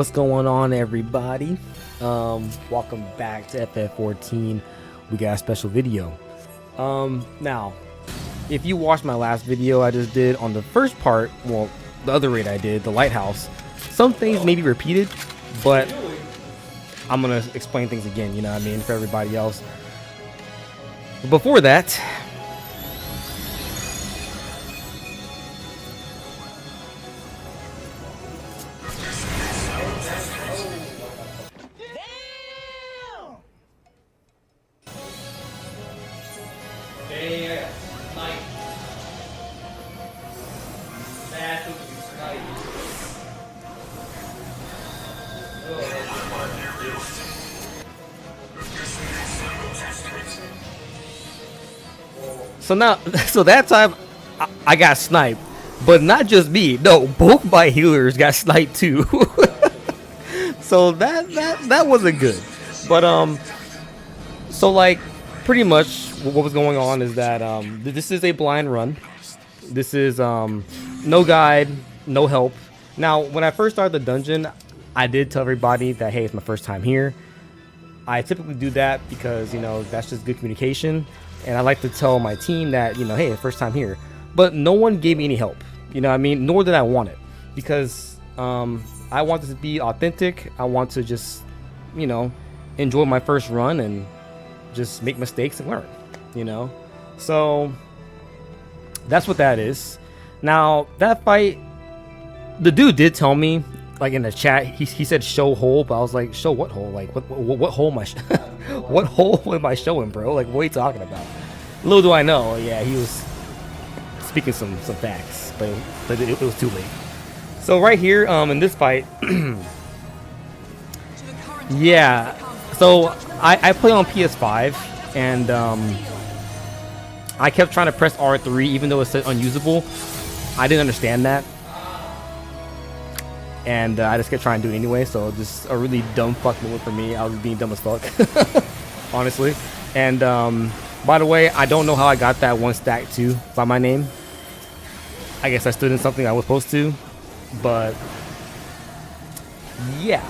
What's going on, everybody? Welcome back to ff14. We got a special video. Now, if you watched my last video I just did on the first part, well, the other raid I did, the lighthouse, some things may be repeated, but I'm gonna explain things again, you know what I mean, for everybody else. But before that, so that time I got sniped, but not just me. No, both my healers got sniped too. So that wasn't good. But so like pretty much what was going on is that this is a blind run. This is no guide, no help. Now, when I first started the dungeon, I did tell everybody that, hey, it's my first time here. I typically do that because, you know, that's just good communication. And I like to tell my team that, you know, hey, first time here. But no one gave me any help, you know what I mean? Nor did I want it, because I want this to be authentic. I want to just, you know, enjoy my first run and just make mistakes and learn, you know? So that's what that is. Now, that fight, the dude did tell me, like in the chat, he said show hole, but I was like, show what hole? Like what hole am I what hole am I showing, bro? Like, what are you talking about? Little do I know, yeah, he was speaking some facts, but it was too late. So right here, in this fight, yeah. So I play on PS5, and I kept trying to press R3 even though it said unusable. I didn't understand that. And I just kept trying to do it anyway, so just a really dumb fuck moment for me. I was being dumb as fuck, honestly. And by the way, I don't know how I got that one stack too by my name. I guess I stood in something I was supposed to, but yeah.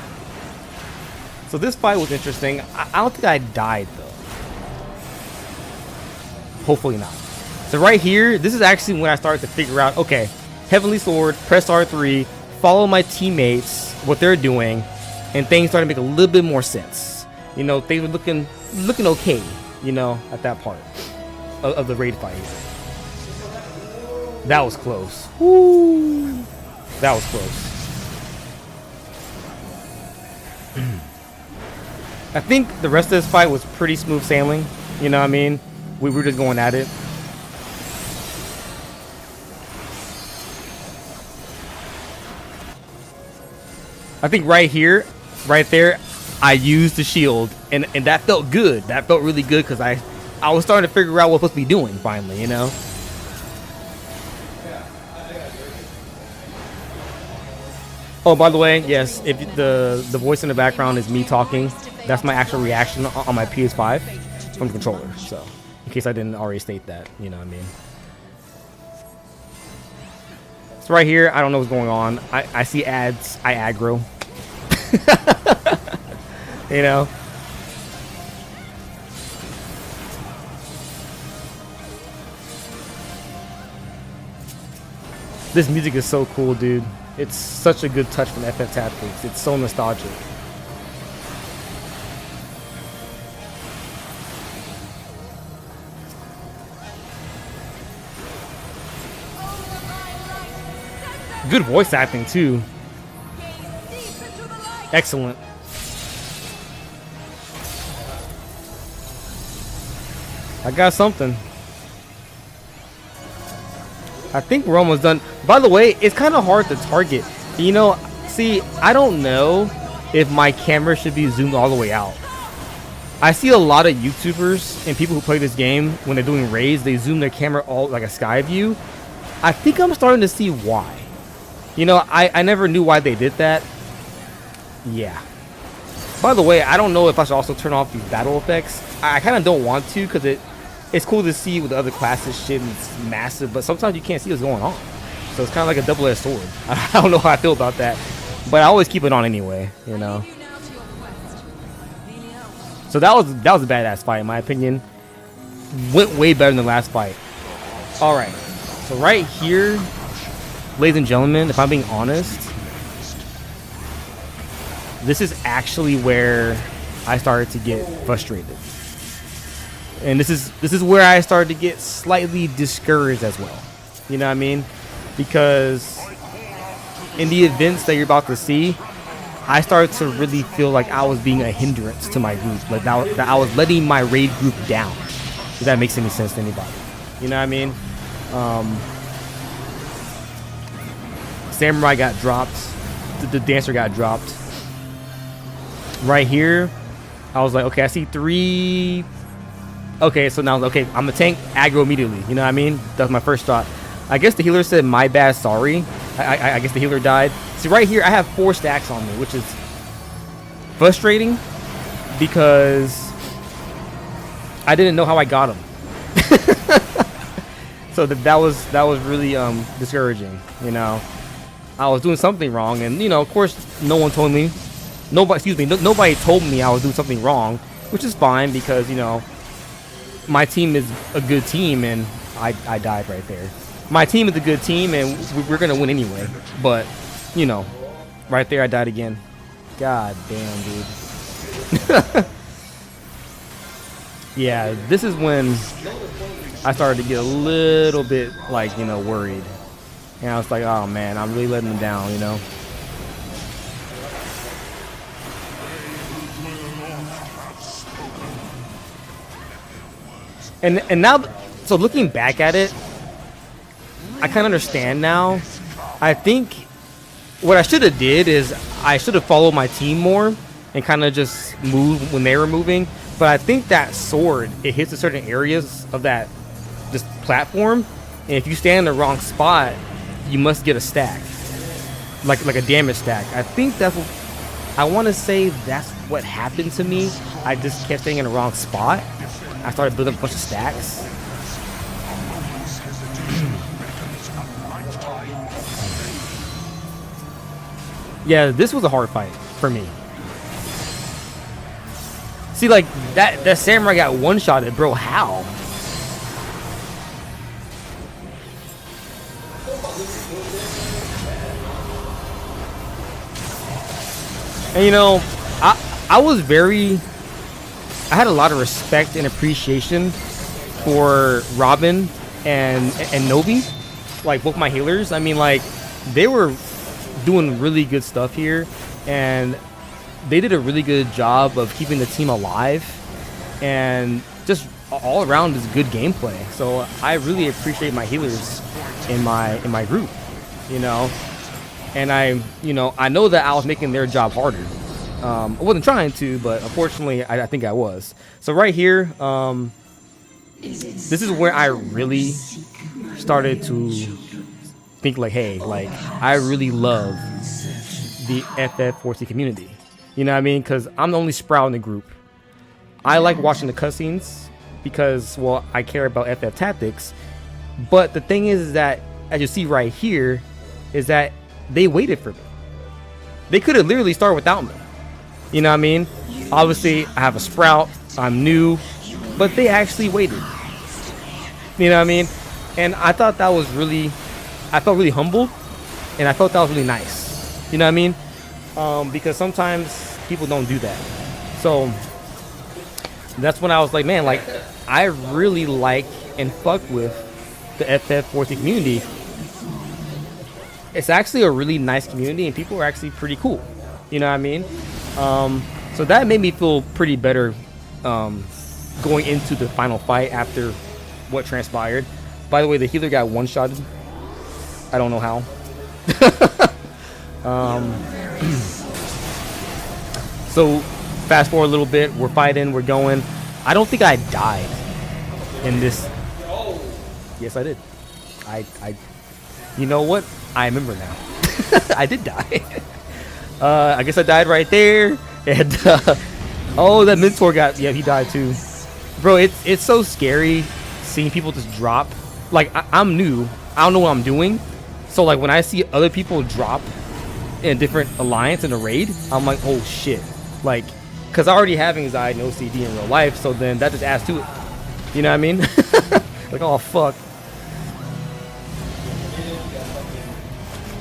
So this fight was interesting. I don't think I died though. Hopefully not. So right here, this is actually when I started to figure out, okay, Heavenly Sword, press R3, follow my teammates, what they're doing, and things started to make a little bit more sense. You know, things were looking okay, you know, at that part of the raid fight. That was close. Woo! That was close. I think the rest of this fight was pretty smooth sailing, you know what I mean? We were just going at it. I think right here, right there, I used the shield, and that felt good. That felt really good because I was starting to figure out what I'm supposed to be doing finally, you know? Oh, by the way, yes, if the voice in the background is me talking, that's my actual reaction on my PS5 from the controller. So, in case I didn't already state that, you know what I mean? So right here, I don't know what's going on. I see ads, I aggro. You know? This music is so cool, dude. It's such a good touch from FF Tactics. It's so nostalgic. Good voice acting too. Excellent. I got something. I think we're almost done. By the way, it's kind of hard to target. You know, see, I don't know if my camera should be zoomed all the way out. I see a lot of YouTubers and people who play this game, when they're doing raids, they zoom their camera all like a sky view. I think I'm starting to see why. You know, I never knew why they did that. Yeah. By the way, I don't know if I should also turn off these battle effects. I kind of don't want to, because it's cool to see with the other classes shit and it's massive, but sometimes you can't see what's going on. So it's kind of like a double-edged sword. I don't know how I feel about that. but I always keep it on anyway, you know. So that was a badass fight in my opinion. Went way better than the last fight. All right, so right here, ladies and gentlemen, if I'm being honest, this is actually where I started to get frustrated, and this is where I started to get slightly discouraged as well. You know what I mean? Because in the events that you're about to see, I started to really feel like I was being a hindrance to my group, like that I was letting my raid group down. If that makes any sense to anybody, you know what I mean? Samurai got dropped, the dancer got dropped. Right here, I was like, okay, I see 3. Okay, so now, okay, I'm gonna tank aggro immediately. You know what I mean? That's my first thought. I guess the healer said, my bad, sorry. I guess the healer died. See, right here, I have 4 stacks on me, which is frustrating because I didn't know how I got them. So that was really discouraging. You know, I was doing something wrong, and you know, of course, no one told me. Nobody told me I was doing something wrong, which is fine because, you know, my team is a good team, and I died right there. My team is a good team, and we're gonna win anyway. But, you know, right there I died again. God damn, dude. Yeah, this is when I started to get a little bit, like, you know, worried. And I was like, oh man, I'm really letting them down, you know. And now, so looking back at it, I kind of understand now. I think what I should have did is I should have followed my team more and kind of just move when they were moving. But I think that sword, it hits a certain areas of that just platform, and if you stand in the wrong spot, you must get a stack, like a damage stack. I think that's what I want to say. That's what happened to me. I just kept staying in the wrong spot. I started building a bunch of stacks. Yeah, this was a hard fight for me. See, like that samurai got one-shotted, bro. How? And you know, I had a lot of respect and appreciation for Robin and Novi, like both my healers. I mean, like, they were doing really good stuff here, and they did a really good job of keeping the team alive, and just all around is good gameplay. So I really appreciate my healers in my group, you know. And I know that I was making their job harder. I wasn't trying to, but unfortunately, I think I was. So right here, this is where I really started to think like, hey, like, I really love the ff14 community. You know what I mean? Because I'm the only Sprout in the group. I like watching the cutscenes because, well, I care about FF tactics. But the thing is that, as you see right here, is that they waited for me. They could have literally started without me. You know what I mean? Obviously, I have a Sprout. I'm new. But they actually waited. You know what I mean? And I thought that was really... I felt really humbled. And I felt that was really nice. You know what I mean? Because sometimes people don't do that. So that's when I was like, man, like, I really like and fuck with the ff14 community. It's actually a really nice community, and people are actually pretty cool. You know what I mean? So that made me feel pretty better going into the final fight after what transpired. By the way, the healer got one-shotted. I don't know how. So fast forward a little bit, we're fighting, we're going. I don't think I died in this. Yes, I did. I you know what? I remember now. I did die. I guess I died right there. And oh, that mentor got, yeah, he died too. Bro, it's so scary seeing people just drop. Like, I'm new. I don't know what I'm doing. So like when I see other people drop in a different alliance in a raid, I'm like, oh shit, like, because I already have anxiety and OCD in real life, so then that just adds to it. You know what I mean? Like, oh fuck.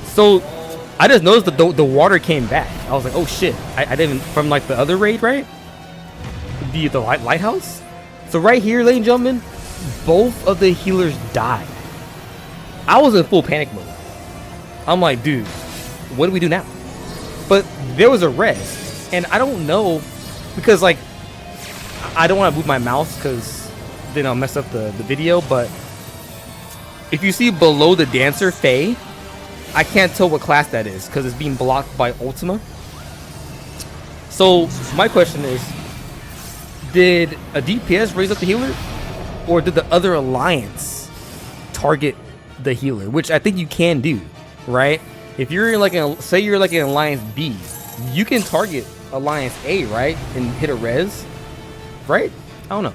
So I just noticed that the water came back. I was like, oh shit, I didn't, from like the other raid, right? The lighthouse. So right here, ladies and gentlemen, both of the healers died. I was in full panic mode. I'm like, dude, what do we do now? But there was a res, and I don't know, because like I don't want to move my mouse because then I'll mess up the video. But if you see below the dancer Faye, I can't tell what class that is because it's being blocked by Ultima. So my question is, did a DPS raise up the healer, or did the other alliance target the healer? Which I think you can do, right? If you're in like say you're like in Alliance B, you can target Alliance A, right, and hit a res, right? I don't know.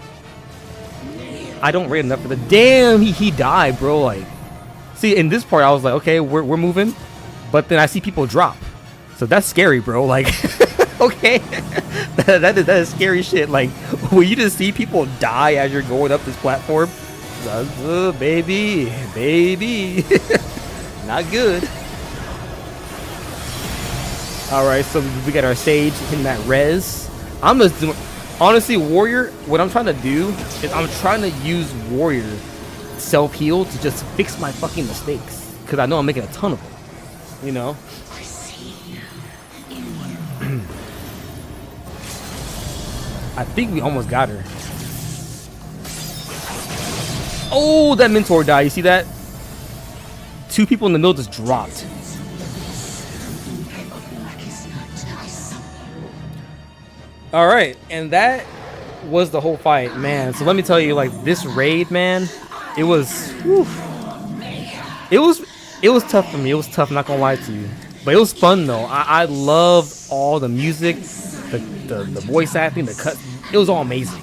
I don't rate enough for the damn. He died, bro. Like, see, in this part, I was like, okay, we're moving, but then I see people drop, so that's scary, bro. Like, okay, that is scary shit. Like, when you just see people die as you're going up this platform, baby, not good. All right, so we got our Sage hitting that res. I'm just doing, honestly, Warrior, what I'm trying to do is I'm trying to use Warrior self-heal to just fix my fucking mistakes, because I know I'm making a ton of them, you know? I think we almost got her. Oh, that mentor died. You see that? Two people in the middle just dropped. All right, and that was the whole fight, man. So let me tell you, like, this raid, man, it was, whew, it was tough for me. It was tough, not gonna lie to you, but it was fun though. I loved all the music, the voice acting, the cut. It was all amazing.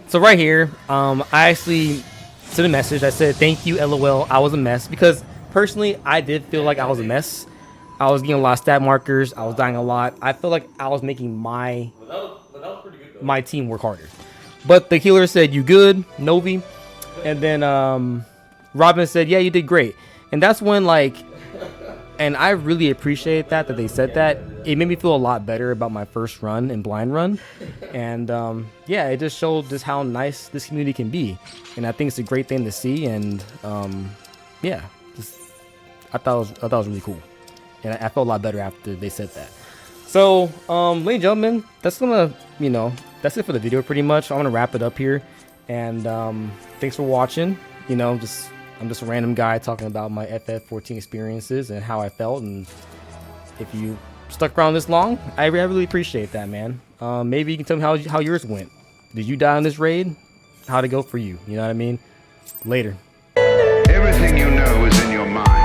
So right here, I actually sent a message. I said, thank you, LOL. I was a mess, because personally, I did feel like I was a mess. I was getting a lot of stat markers. I was dying a lot. I feel like I was making my team work harder. But the healer said, you good, Novi? And then Robin said, yeah, you did great. And that's when, like, and I really appreciate that they said that. It made me feel a lot better about my first run and blind run. And yeah, it just showed just how nice this community can be. And I think it's a great thing to see. And yeah, I thought it was really cool. And I felt a lot better after they said that. So, ladies and gentlemen, that's gonna, you know, that's it for the video pretty much. I'm gonna wrap it up here. And thanks for watching. You know, I'm just a random guy talking about my ff14 experiences and how I felt. And if you stuck around this long, I really appreciate that, man. Maybe you can tell me how yours went. Did you die in this raid? How'd it go for you? You know what I mean? Later. Everything you know is in your mind.